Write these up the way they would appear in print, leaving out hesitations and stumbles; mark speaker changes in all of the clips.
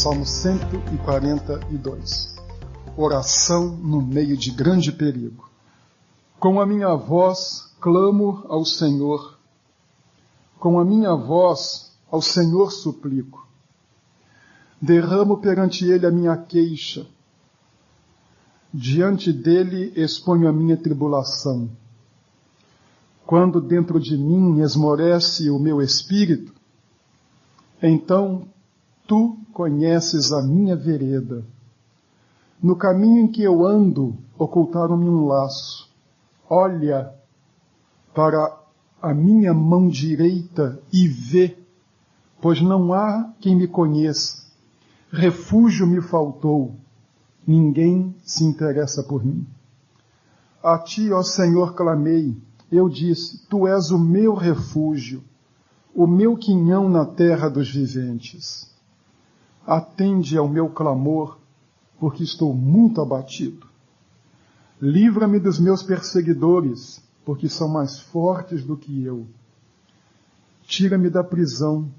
Speaker 1: Salmo 142. Oração no meio de grande perigo. Com a minha voz clamo ao Senhor. Com a minha voz ao Senhor suplico. Derramo perante Ele a minha queixa. Diante dele exponho a minha tribulação. Quando dentro de mim esmorece o meu espírito, então tu conheces a minha vereda. No caminho em que eu ando, ocultaram-me um laço. Olha para a minha mão direita e vê, pois não há quem me conheça. Refúgio me faltou, ninguém se interessa por mim. A ti, ó Senhor, clamei, eu disse, tu és o meu refúgio, o meu quinhão na terra dos viventes. Atende ao meu clamor, porque estou muito abatido. Livra-me dos meus perseguidores, porque são mais fortes do que eu. Tira-me da prisão,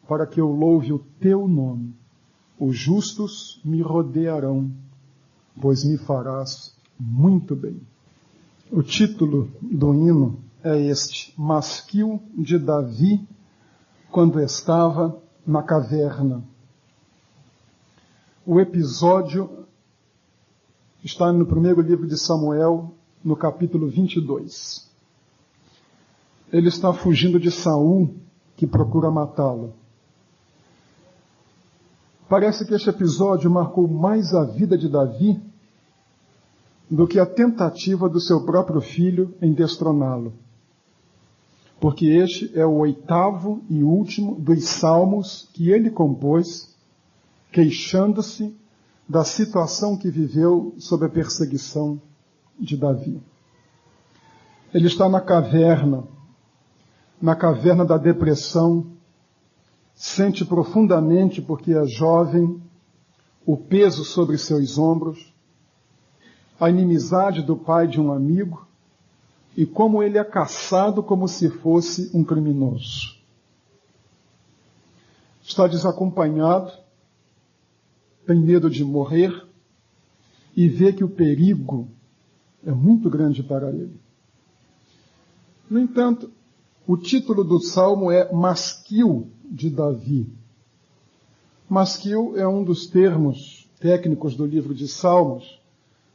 Speaker 1: para que eu louve o teu nome. Os justos me rodearão, pois me farás muito bem. O título do hino é este: Masquil de Davi, quando estava na caverna. O episódio está no primeiro livro de Samuel, no capítulo 22. Ele está fugindo de Saul, que procura matá-lo. Parece que este episódio marcou mais a vida de Davi do que a tentativa do seu próprio filho em destroná-lo. Porque este é o 8º e último dos salmos que ele compôs, queixando-se da situação que viveu sob a perseguição de Davi. Ele está na caverna da depressão, sente profundamente, porque é jovem, o peso sobre seus ombros, a inimizade do pai de um amigo, e como ele é caçado como se fosse um criminoso. Está desacompanhado, tem medo de morrer e vê que o perigo é muito grande para ele. No entanto, o título do salmo é Masquil de Davi. Masquil é um dos termos técnicos do livro de Salmos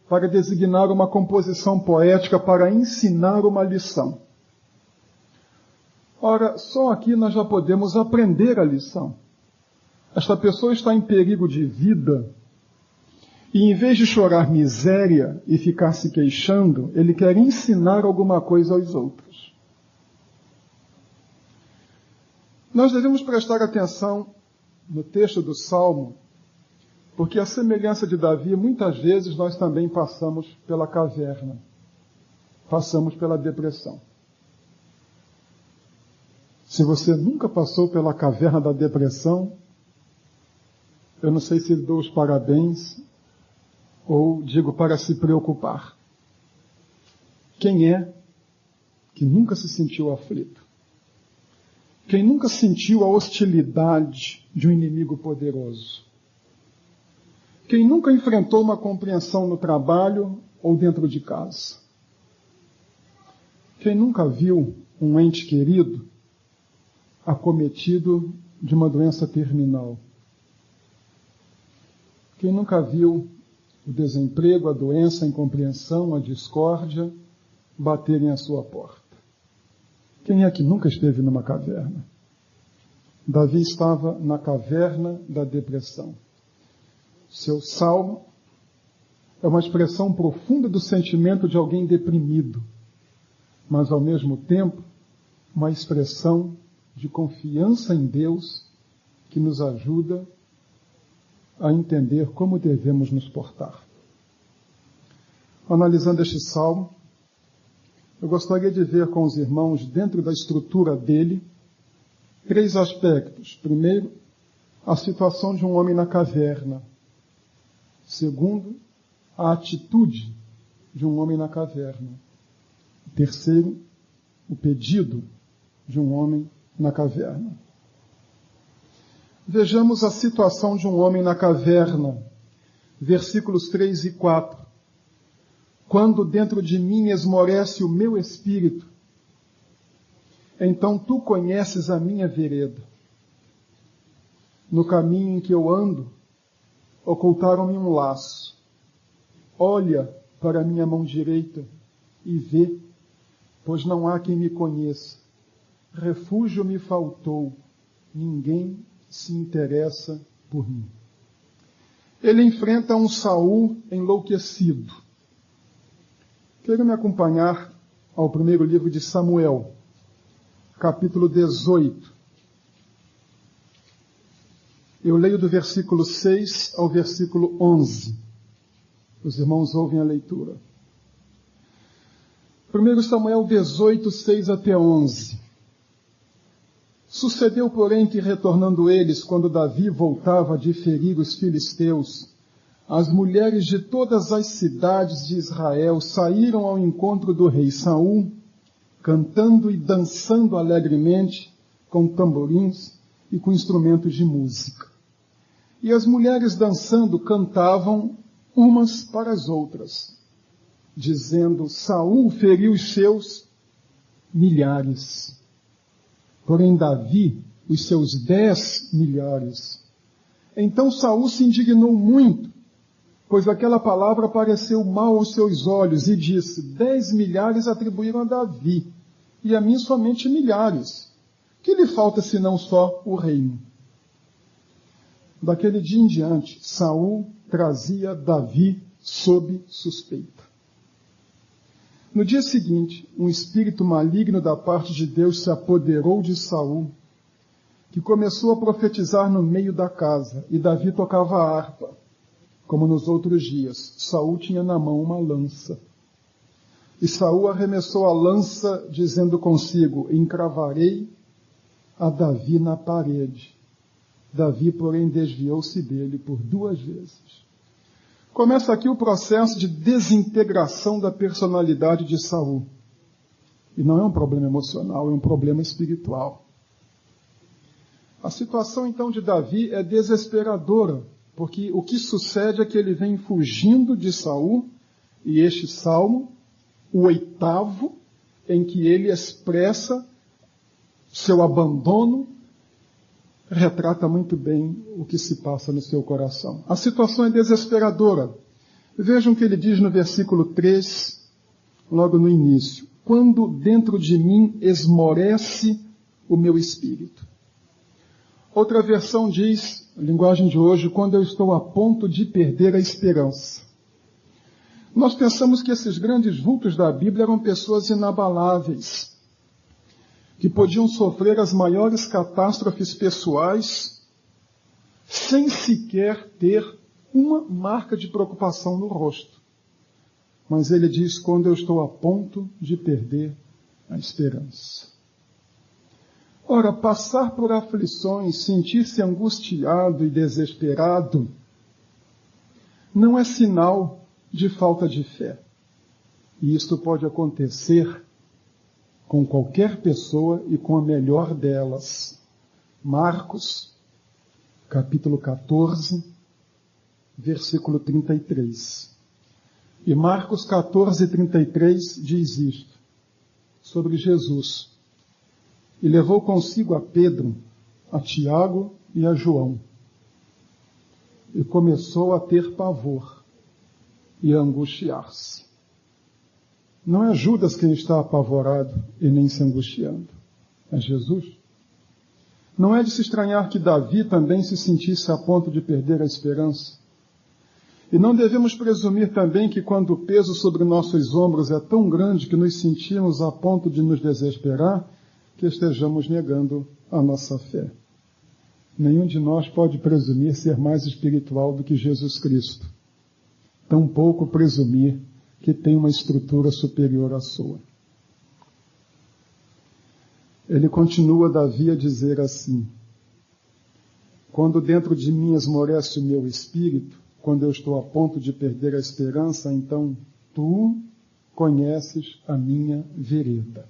Speaker 1: para designar uma composição poética para ensinar uma lição. Ora, só aqui nós já podemos aprender a lição. Esta pessoa está em perigo de vida e, em vez de chorar miséria e ficar se queixando, ele quer ensinar alguma coisa aos outros. Nós devemos prestar atenção no texto do Salmo, porque a semelhança de Davi, muitas vezes nós também passamos pela caverna, passamos pela depressão. Se você nunca passou pela caverna da depressão, eu não sei se dou os parabéns ou digo para se preocupar. Quem é que nunca se sentiu aflito? Quem nunca sentiu a hostilidade de um inimigo poderoso? Quem nunca enfrentou uma compreensão no trabalho ou dentro de casa? Quem nunca viu um ente querido acometido de uma doença terminal? Quem nunca viu o desemprego, a doença, a incompreensão, a discórdia baterem à sua porta? Quem é que nunca esteve numa caverna? Davi estava na caverna da depressão. Seu salmo é uma expressão profunda do sentimento de alguém deprimido, mas ao mesmo tempo uma expressão de confiança em Deus que nos ajuda a entender como devemos nos portar. Analisando este salmo, eu gostaria de ver com os irmãos, dentro da estrutura dele, 3 aspectos. Primeiro, a situação de um homem na caverna. Segundo, a atitude de um homem na caverna. Terceiro, o pedido de um homem na caverna. Vejamos a situação de um homem na caverna, versículos 3 e 4. Quando dentro de mim esmorece o meu espírito, então tu conheces a minha vereda. No caminho em que eu ando, ocultaram-me um laço. Olha para a minha mão direita e vê, pois não há quem me conheça. Refúgio me faltou, ninguém se interessa por mim. Ele enfrenta um Saul enlouquecido. Quero me acompanhar ao primeiro livro de Samuel, capítulo 18. Eu leio do versículo 6 ao versículo 11. Os irmãos ouvem a leitura. 1 Samuel 18, 6 até 11. Sucedeu, porém, que retornando eles, quando Davi voltava de ferir os filisteus, as mulheres de todas as cidades de Israel saíram ao encontro do rei Saul, cantando e dançando alegremente, com tamborins e com instrumentos de música. E as mulheres dançando cantavam umas para as outras, dizendo: Saul feriu os seus milhares, porém Davi os seus 10 milhares. Então Saul se indignou muito, pois aquela palavra pareceu mal aos seus olhos, e disse: 10 milhares atribuíram a Davi, e a mim somente milhares. Que lhe falta senão só o reino? Daquele dia em diante, Saul trazia Davi sob suspeita. No dia seguinte, um espírito maligno da parte de Deus se apoderou de Saul, que começou a profetizar no meio da casa, e Davi tocava a harpa, como nos outros dias. Saul tinha na mão uma lança. E Saul arremessou a lança, dizendo consigo: encravarei a Davi na parede. Davi, porém, desviou-se dele por 2 vezes. Começa aqui o processo de desintegração da personalidade de Saul. E não é um problema emocional, é um problema espiritual. A situação, então, de Davi é desesperadora, porque o que sucede é que ele vem fugindo de Saul, e este salmo, o 8º, em que ele expressa seu abandono, retrata muito bem o que se passa no seu coração. A situação é desesperadora. Vejam o que ele diz no versículo 3, logo no início. Quando dentro de mim esmorece o meu espírito. Outra versão diz, a linguagem de hoje, quando eu estou a ponto de perder a esperança. Nós pensamos que esses grandes vultos da Bíblia eram pessoas inabaláveis, que podiam sofrer as maiores catástrofes pessoais sem sequer ter uma marca de preocupação no rosto. Mas ele diz, quando eu estou a ponto de perder a esperança. Ora, passar por aflições, sentir-se angustiado e desesperado, não é sinal de falta de fé. E isto pode acontecer com qualquer pessoa e com a melhor delas. Marcos, capítulo 14, versículo 33. E Marcos 14, 33 diz isto, sobre Jesus. E levou consigo a Pedro, a Tiago e a João. E começou a ter pavor e a angustiar-se. Não é Judas quem está apavorado e nem se angustiando. É Jesus. Não é de se estranhar que Davi também se sentisse a ponto de perder a esperança. E não devemos presumir também que quando o peso sobre nossos ombros é tão grande que nos sentimos a ponto de nos desesperar, que estejamos negando a nossa fé. Nenhum de nós pode presumir ser mais espiritual do que Jesus Cristo. Tampouco presumir que tem uma estrutura superior à sua. Ele continua, Davi, a dizer assim, quando dentro de mim esmorece o meu espírito, quando eu estou a ponto de perder a esperança, então tu conheces a minha vereda.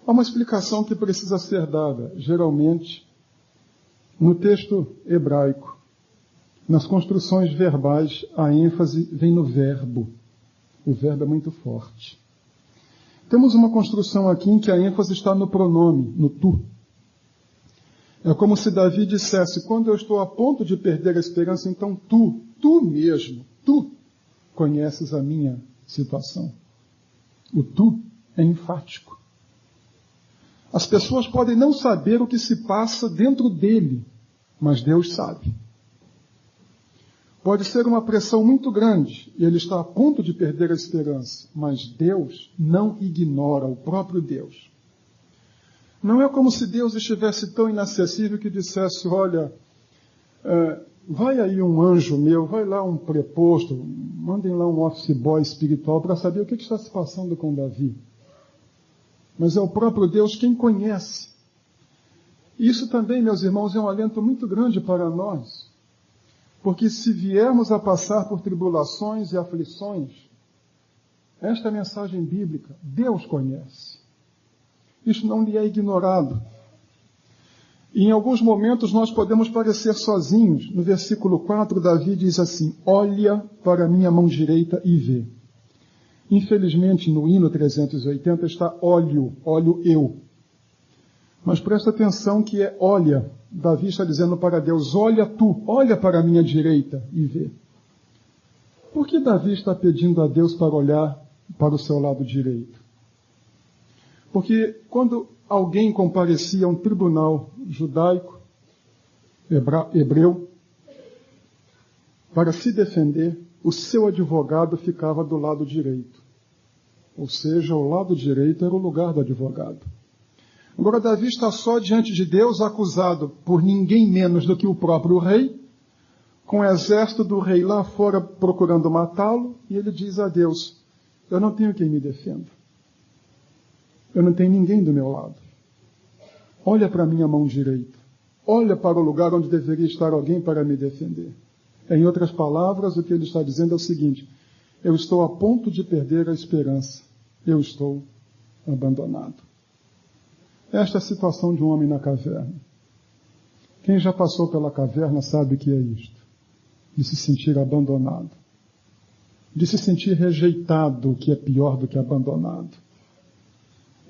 Speaker 1: Há uma explicação que precisa ser dada. Geralmente, No texto hebraico, nas construções verbais, a ênfase vem no verbo. O verbo é muito forte. Temos uma construção aqui em que a ênfase está no pronome, no tu. É como se Davi dissesse, quando eu estou a ponto de perder a esperança, então tu mesmo, tu conheces a minha situação. O tu é enfático. As pessoas podem não saber o que se passa dentro dele, mas Deus sabe. Pode ser uma pressão muito grande e ele está a ponto de perder a esperança, mas Deus não ignora o próprio Deus. Não é como se Deus estivesse tão inacessível que dissesse, olha, vai aí um anjo meu, vai lá um preposto, mandem lá um office boy espiritual para saber o que está se passando com Davi. Mas é o próprio Deus quem conhece. Isso também, meus irmãos, é um alento muito grande para nós. Porque se viermos a passar por tribulações e aflições, esta é a mensagem bíblica, Deus conhece. Isso não lhe é ignorado. E em alguns momentos nós podemos parecer sozinhos. No versículo 4, Davi diz assim, olha para a minha mão direita e vê. Infelizmente, no hino 380 está olho eu. Mas presta atenção que é olha. Davi está dizendo para Deus, olha tu, olha para a minha direita e vê. Por que Davi está pedindo a Deus para olhar para o seu lado direito? Porque quando alguém comparecia a um tribunal judaico, hebreu, para se defender, o seu advogado ficava do lado direito. Ou seja, o lado direito era o lugar do advogado. Agora Davi está só diante de Deus, acusado por ninguém menos do que o próprio rei, com o exército do rei lá fora procurando matá-lo, e ele diz a Deus, eu não tenho quem me defenda. Eu não tenho ninguém do meu lado. Olha para a minha mão direita. Olha para o lugar onde deveria estar alguém para me defender. Em outras palavras, o que ele está dizendo é o seguinte, eu estou a ponto de perder a esperança. Eu estou abandonado. Esta é a situação de um homem na caverna. Quem já passou pela caverna sabe o que é isto. De se sentir abandonado. De se sentir rejeitado, o que é pior do que abandonado.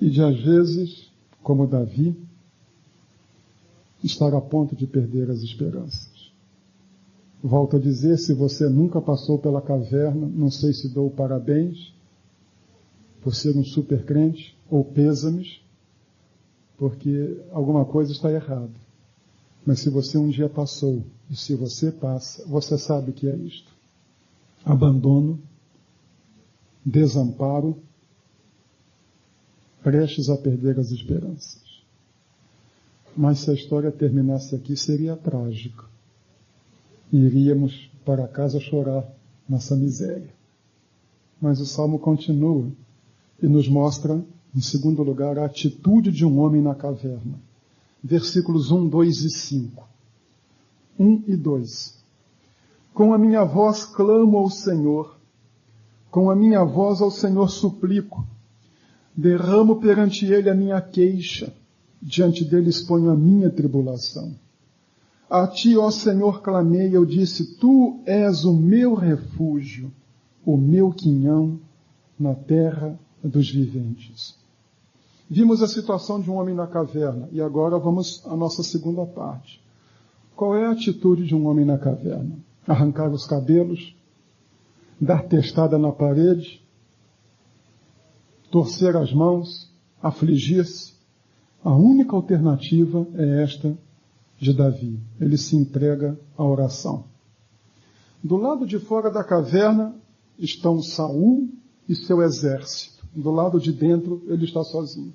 Speaker 1: E de, às vezes, como Davi, estar a ponto de perder as esperanças. Volto a dizer, se você nunca passou pela caverna, não sei se dou parabéns por ser um super crente, ou pêsames, porque alguma coisa está errada. Mas se você um dia passou, e se você passa, você sabe o que é isto. Abandono, desamparo, prestes a perder as esperanças. Mas se a história terminasse aqui, seria trágico. Iríamos para casa chorar nossa miséria. Mas o Salmo continua e nos mostra, em segundo lugar, a atitude de um homem na caverna. Versículos 1, 2 e 5. 1 e 2. Com a minha voz clamo ao Senhor, com a minha voz ao Senhor suplico. Derramo perante ele a minha queixa, diante dele exponho a minha tribulação. A ti, ó Senhor, clamei, eu disse, tu és o meu refúgio, o meu quinhão na terra dos viventes. Vimos a situação de um homem na caverna, e agora vamos à nossa segunda parte. Qual é a atitude de um homem na caverna? Arrancar os cabelos, dar testada na parede, torcer as mãos, afligir-se. A única alternativa é esta de Davi. Ele se entrega à oração. Do lado de fora da caverna estão Saul e seu exército. Do lado de dentro ele está sozinho.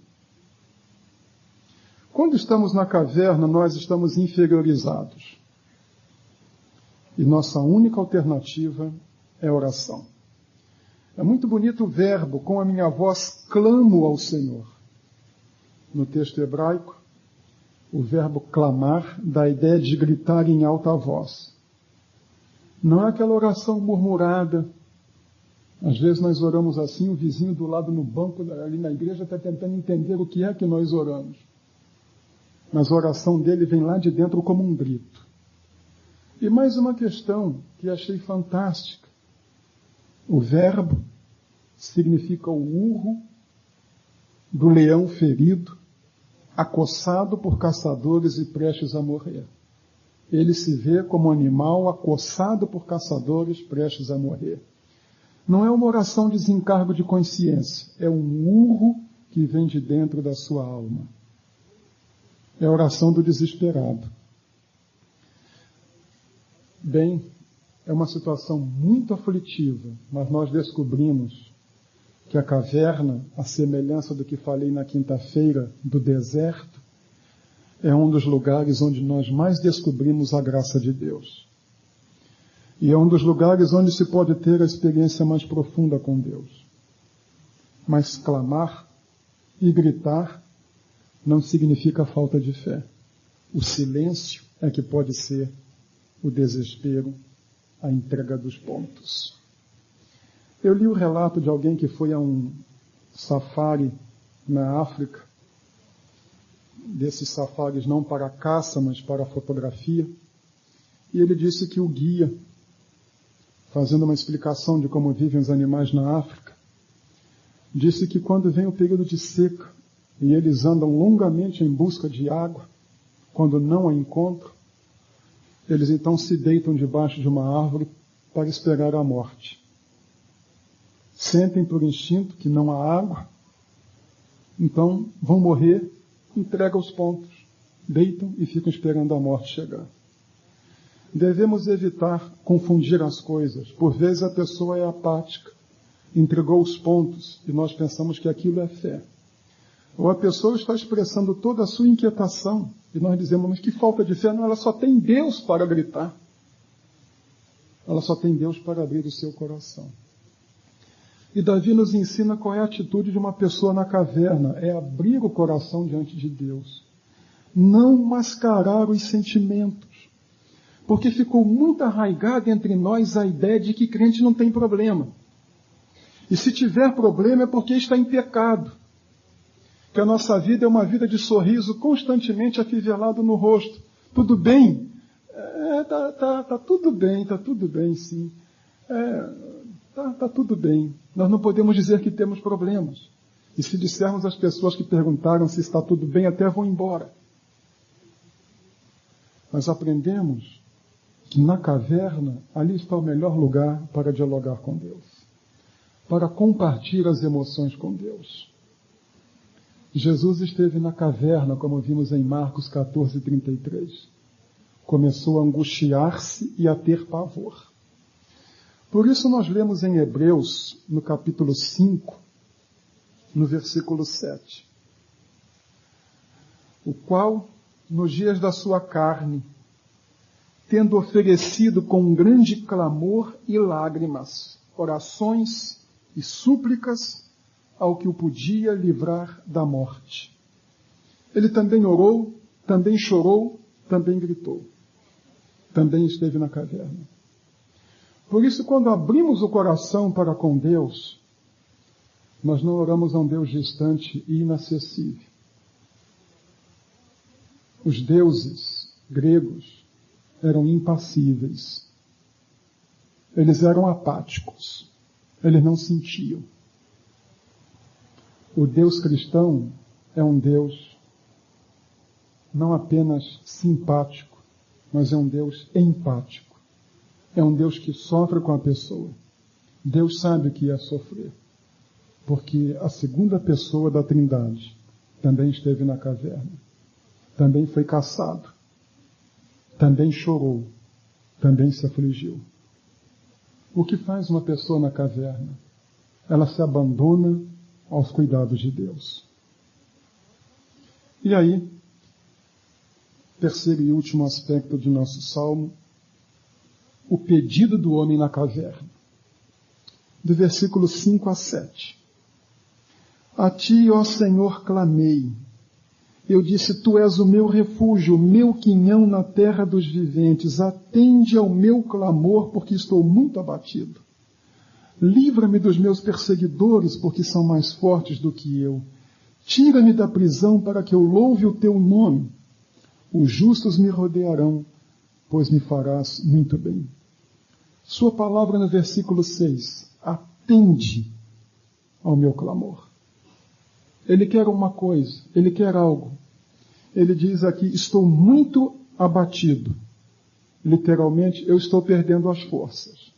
Speaker 1: Quando estamos na caverna, nós estamos inferiorizados. E nossa única alternativa é a oração. É muito bonito o verbo, com a minha voz clamo ao Senhor. No texto hebraico, o verbo clamar dá a ideia de gritar em alta voz. Não é aquela oração murmurada. Às vezes nós oramos assim, o vizinho do lado no banco ali na igreja está tentando entender o que é que nós oramos. mas a oração dele vem lá de dentro como um grito. E mais uma questão que achei fantástica. O verbo significa o urro do leão ferido, acossado por caçadores e prestes a morrer. Ele se vê como um animal acossado por caçadores prestes a morrer. Não é uma oração de desencargo de consciência, é um urro que vem de dentro da sua alma. É a oração do desesperado. Bem, é uma situação muito aflitiva, mas nós descobrimos que a caverna, a semelhança do que falei na quinta-feira do deserto, é um dos lugares onde nós mais descobrimos a graça de Deus. E é um dos lugares onde se pode ter a experiência mais profunda com Deus. Mas clamar e gritar não significa falta de fé. O silêncio é que pode ser o desespero, a entrega dos pontos. Eu li o relato de alguém que foi a um safari na África, desses safaris não para caça, mas para fotografia, e ele disse que o guia, fazendo uma explicação de como vivem os animais na África, disse que quando vem o período de seca e eles andam longamente em busca de água, quando não a encontram, eles então se deitam debaixo de uma árvore para esperar a morte. Sentem por instinto que não há água, então vão morrer, entregam os pontos, deitam e ficam esperando a morte chegar. Devemos evitar confundir as coisas. Por vezes a pessoa é apática, entregou os pontos e nós pensamos que aquilo é fé. Ou a pessoa está expressando toda a sua inquietação e nós dizemos, mas que falta de fé, não, ela só tem Deus para gritar. Ela só tem Deus para abrir o seu coração. E Davi nos ensina qual é a atitude de uma pessoa na caverna, é abrir o coração diante de Deus. Não mascarar os sentimentos. Porque ficou muito arraigada entre nós a ideia de que crente não tem problema. E se tiver problema é porque está em pecado. Que a nossa vida é uma vida de sorriso constantemente afivelado no rosto. Tudo bem? Tá tudo bem, sim. Tá tudo bem. Nós não podemos dizer que temos problemas. E se dissermos às pessoas que perguntaram se está tudo bem, até vão embora. Nós aprendemos que na caverna, ali está o melhor lugar para dialogar com Deus. Para compartilhar as emoções com Deus. Jesus esteve na caverna, como vimos em Marcos 14:33. Começou a angustiar-se e a ter pavor. Por isso nós lemos em Hebreus, no capítulo 5, no versículo 7. O qual, nos dias da sua carne, tendo oferecido com grande clamor e lágrimas, orações e súplicas ao que o podia livrar da morte. Ele também orou, também chorou, também gritou. Também esteve na caverna. Por isso, quando abrimos o coração para com Deus, nós não oramos a um Deus distante e inacessível. Os deuses gregos eram impassíveis. Eles eram apáticos. Eles não sentiam. O Deus cristão é um Deus não apenas simpático, mas é um Deus empático. É um Deus que sofre com a pessoa. Deus sabe o que é sofrer. Porque a segunda pessoa da Trindade também esteve na caverna. Também foi caçado. Também chorou. Também se afligiu. O que faz uma pessoa na caverna? Ela se abandona aos cuidados de Deus. E aí, terceiro e último aspecto de nosso salmo, o pedido do homem na caverna. Do versículo 5 a 7. A ti, ó Senhor, clamei. Eu disse, tu és o meu refúgio, o meu quinhão na terra dos viventes. Atende ao meu clamor, porque estou muito abatido. Livra-me dos meus perseguidores, porque são mais fortes do que eu. Tira-me da prisão para que eu louve o teu nome. Os justos me rodearão, pois me farás muito bem. Sua palavra no versículo 6, atende ao meu clamor. Ele quer uma coisa, ele quer algo. Ele diz aqui, estou muito abatido. Literalmente, eu estou perdendo as forças.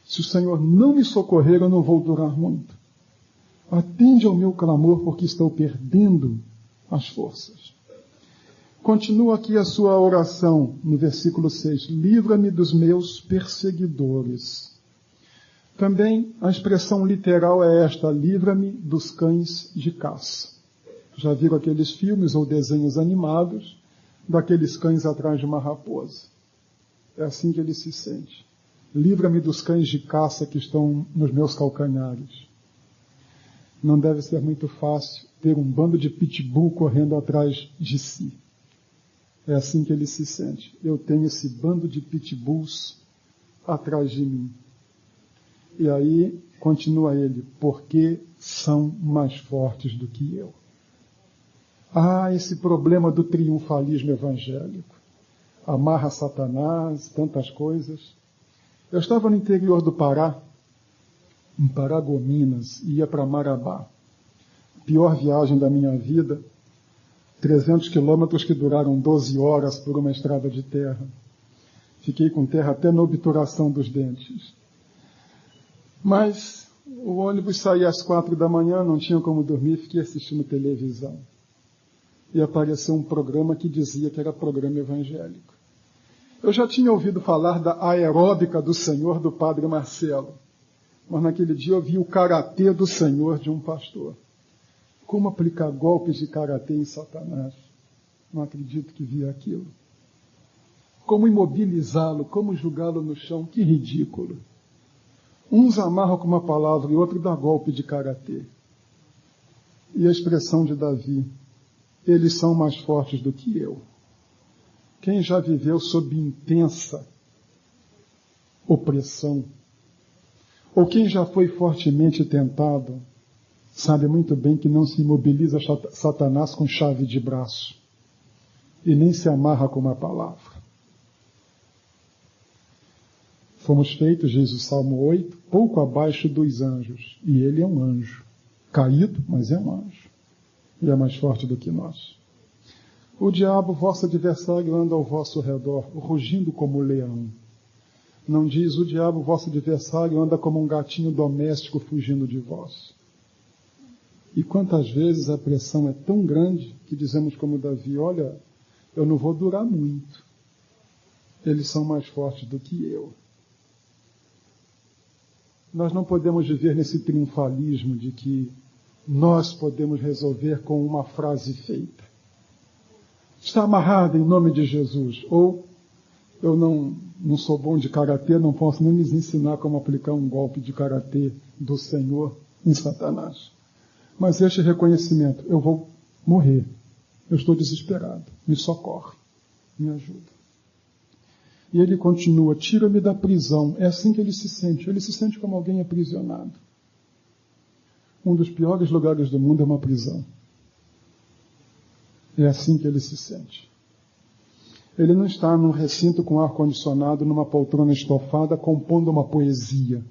Speaker 1: Se o Senhor não me socorrer, eu não vou durar muito. Atende ao meu clamor, porque estou perdendo as forças. Continua aqui a sua oração, no versículo 6. Livra-me dos meus perseguidores. Também a expressão literal é esta, livra-me dos cães de caça. Já viram aqueles filmes ou desenhos animados daqueles cães atrás de uma raposa? É assim que ele se sente. Livra-me dos cães de caça que estão nos meus calcanhares. Não deve ser muito fácil ter um bando de pitbull correndo atrás de si. É assim que ele se sente. Eu tenho esse bando de pitbulls atrás de mim. E aí, continua ele, porque são mais fortes do que eu. Ah, esse problema do triunfalismo evangélico. Amarra Satanás, tantas coisas. Eu estava no interior do Pará, em Paragominas, e ia para Marabá. Pior viagem da minha vida, 300 quilômetros que duraram 12 horas por uma estrada de terra. Fiquei com terra até na obturação dos dentes. Mas o ônibus saía às 4 da manhã, não tinha como dormir, fiquei assistindo televisão. E apareceu um programa que dizia que era programa evangélico. Eu já tinha ouvido falar da aeróbica do Senhor do Padre Marcelo, mas naquele dia eu vi o karatê do Senhor de um pastor. Como aplicar golpes de karatê em Satanás? Não acredito que vi aquilo. Como imobilizá-lo, como julgá-lo no chão, que ridículo. Uns amarram com uma palavra e outro dá golpe de karatê. E a expressão de Davi, eles são mais fortes do que eu. Quem já viveu sob intensa opressão, ou quem já foi fortemente tentado, sabe muito bem que não se imobiliza Satanás com chave de braço e nem se amarra com uma palavra. Fomos feitos, diz o Salmo 8, pouco abaixo dos anjos, e ele é um anjo, caído, mas é um anjo, e é mais forte do que nós. O diabo, vosso adversário, anda ao vosso redor, rugindo como leão. Não diz o diabo, vosso adversário, anda como um gatinho doméstico fugindo de vós. E quantas vezes a pressão é tão grande que dizemos como Davi, olha, eu não vou durar muito. Eles são mais fortes do que eu. Nós não podemos viver nesse triunfalismo de que nós podemos resolver com uma frase feita. Está amarrado em nome de Jesus. Ou eu não sou bom de karatê, não posso nem lhes ensinar como aplicar um golpe de karatê do Senhor em Satanás. Mas este reconhecimento, eu vou morrer. Eu estou desesperado. Me socorre. Me ajuda. E ele continua, tira-me da prisão. É assim que ele se sente. Ele se sente como alguém aprisionado. Um dos piores lugares do mundo é uma prisão. É assim que ele se sente. Ele não está num recinto com ar-condicionado, numa poltrona estofada, compondo uma poesia.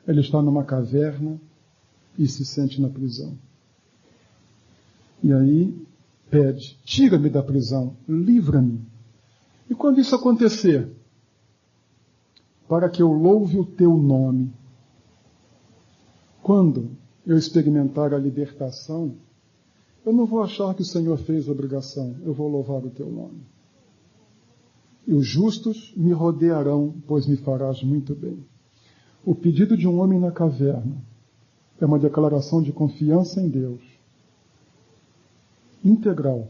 Speaker 1: Ele está numa caverna e se sente na prisão. E aí pede, tira-me da prisão, livra-me. E quando isso acontecer? Para que eu louve o teu nome. Quando eu experimentar a libertação, eu não vou achar que o Senhor fez obrigação, eu vou louvar o teu nome. E os justos me rodearão, pois me farás muito bem. O pedido de um homem na caverna é uma declaração de confiança em Deus, integral,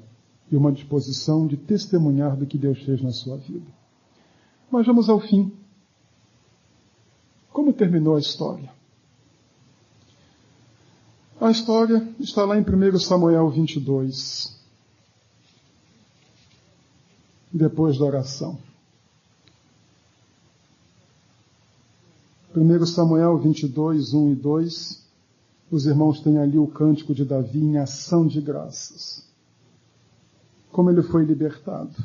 Speaker 1: e uma disposição de testemunhar do que Deus fez na sua vida. Mas vamos ao fim. Como terminou a história? A história está lá em 1 Samuel 22, depois da oração. 1 Samuel 22, 1 e 2, os irmãos têm ali o cântico de Davi em ação de graças. como ele foi libertado.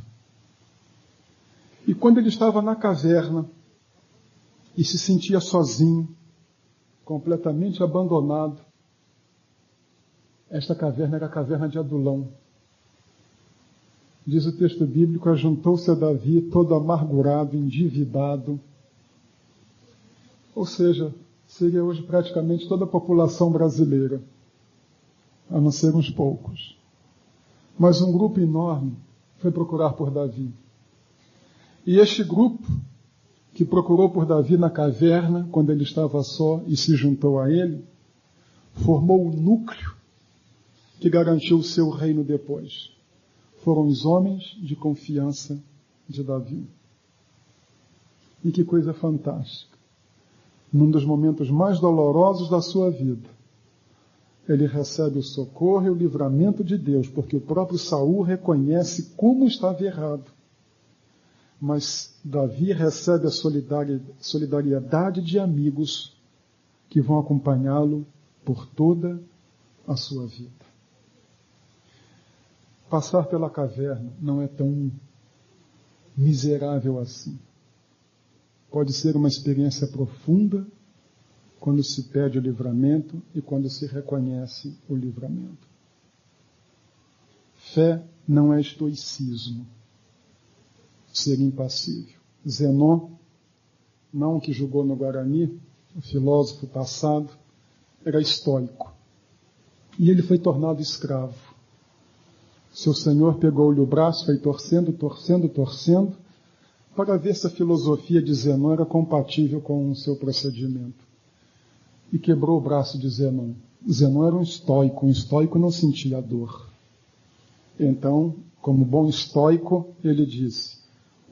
Speaker 1: E quando ele estava na caverna e se sentia sozinho, completamente abandonado, esta caverna era a caverna de Adulão. Diz o texto bíblico, ajuntou-se a Davi todo amargurado, endividado. Ou seja, seria hoje praticamente toda a população brasileira, a não ser uns poucos. Mas um grupo enorme foi procurar por Davi. E este grupo, que procurou por Davi na caverna, quando ele estava só e se juntou a ele, formou o núcleo que garantiu o seu reino depois. Foram os homens de confiança de Davi. E que coisa fantástica. Num dos momentos mais dolorosos da sua vida, ele recebe o socorro e o livramento de Deus, porque o próprio Saul reconhece como estava errado. Mas Davi recebe a solidariedade de amigos que vão acompanhá-lo por toda a sua vida. Passar pela caverna não é tão miserável assim. Pode ser uma experiência profunda quando se pede o livramento e quando se reconhece o livramento. Fé não é estoicismo, ser impassível. Zenon, não o que julgou no Guarani, o filósofo passado, era estoico. E ele foi tornado escravo. Seu senhor pegou-lhe o braço, foi torcendo, para ver se a filosofia de Zenon era compatível com o seu procedimento. E quebrou o braço de Zenon. Zenon era um estoico não sentia dor. Então, como bom estoico, ele disse,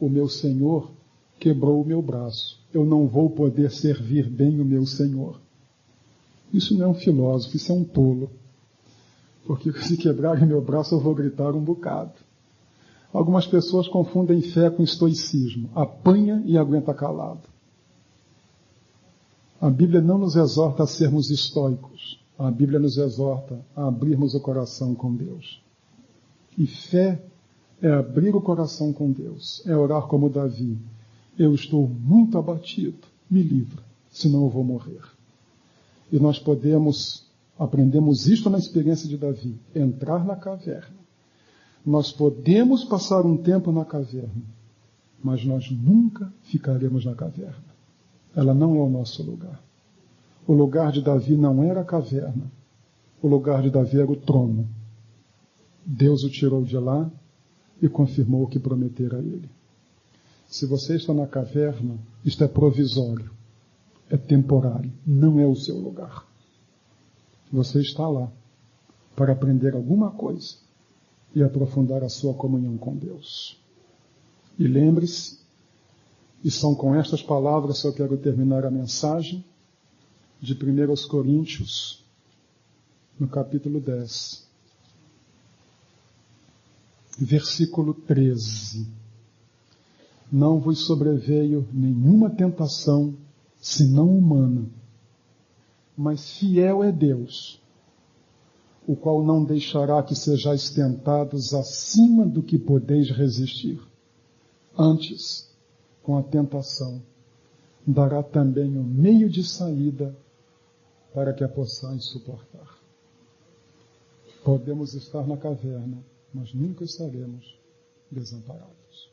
Speaker 1: o meu senhor quebrou o meu braço, eu não vou poder servir bem o meu senhor. Isso não é um filósofo, isso é um tolo. Porque se quebrarem meu braço eu vou gritar um bocado. Algumas pessoas confundem fé com estoicismo. Apanha e aguenta calado. A Bíblia não nos exorta a sermos estoicos. A Bíblia nos exorta a abrirmos o coração com Deus. E fé é abrir o coração com Deus. É orar como Davi. Eu estou muito abatido. Me livra, senão eu vou morrer. E nós aprendemos isto na experiência de Davi. Entrar na caverna. Nós podemos passar um tempo na caverna, mas nós nunca ficaremos na caverna. Ela não é o nosso lugar. O lugar de Davi não era a caverna. O lugar de Davi era o trono. Deus o tirou de lá e confirmou o que prometera a ele. Se você está na caverna, isto é provisório, é temporário, não é o seu lugar. Você está lá para aprender alguma coisa e aprofundar a sua comunhão com Deus. E lembre-se, e são com estas palavras que eu quero terminar a mensagem, de 1 Coríntios, no capítulo 10, versículo 13. Não vos sobreveio nenhuma tentação, senão humana, mas fiel é Deus, o qual não deixará que sejais tentados acima do que podeis resistir. Antes, com a tentação, dará também um meio de saída para que a possais suportar. Podemos estar na caverna, mas nunca estaremos desamparados.